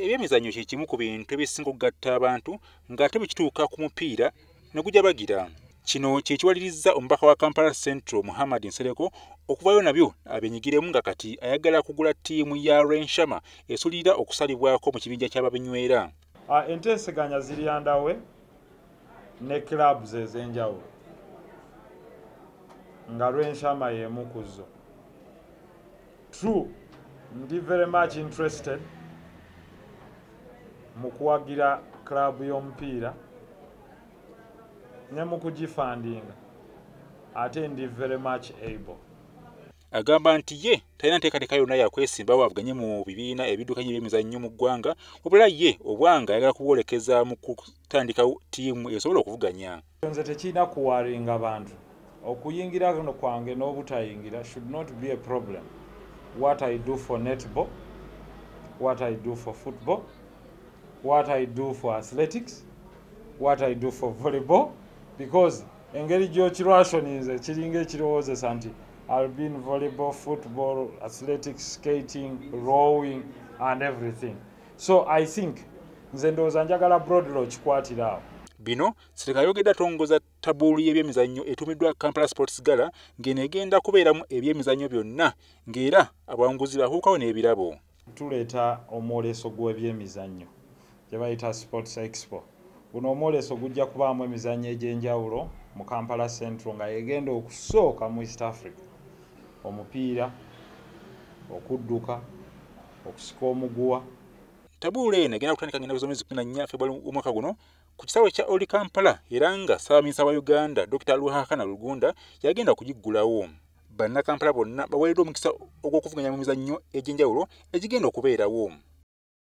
ebyemizannyo kye kimu ku bintu ebisinga okugatta abantu ng'ate bwe kituuka ku mupiira ne gujabagira. Kino kye kiwalirizza omubaka wa Kampala Central Muhammad Nsereko okuvaayo nabyo abenyigiremu nga kati ayagala kugula ttiimu ya Renshama esuulirira okusalibwako mu kibinja ky'ababinywera. Enteeseganya ziri yandawe ne clubs ez'enjawulo nga Renshama y'emu ku zo. True, ndi very much interested mu kuwagira club y'omupiira ne mu kugifandinga ate ndi very much able. Agamba nti ye talina nteekateeka yonna yakwesimbawo avuganye mu bibiina ebiddukanya ebyemizannyo mu ggwanga, wabula ye obwanga ayagala kubwolekeza mu kutandika ttiimu esobola okuvuganya. Nze tekirina kuwaringa bantu. Okuyingira kuno kwange n'obutayingira should not be a problem. What I do for netball, what I do for football, what I do for athletics, what I do for volleyball, because engeri gy'okirwasoninze kiringa ekirowoozesa nti I'll be in volleyball, football, athletics, skating, rowing and everything. So I think nze ndowooza njagala broadly okikwatira awo. Bino Sereka ayogedde atongoza tabuulu y'ebyemizannyo etumiddwa Kampala Sports Gala ng'eno egenda kubeeramu ebyemizannyo byonna ng'era abawanguzi bahuukawo n'ebirabo. Tuleeta omwoleso gw'ebyemizannyo gye bayita Sports Expo. Guno omwoleso gujja kubaamu emizannyo egy'enjawulo mu Kampala Central nga yegenda okusooka mu East Africa. Omupiira, okudduka, okusika omuguwa. Tabuulu eno egenda kutandika ng'ennaku z'omwezi 14 February omwaka guno ku kisaawe kya Oli Kampala era nga Ssaabaminisita wa Uganda Dr. Ruhakana Rugunda yagenda okugiggulawo. Bannakampala bonna baweereddwa omukisa ogw'okuvuganya mu mizannyo egy'enjawulo egigenda okubeerawo.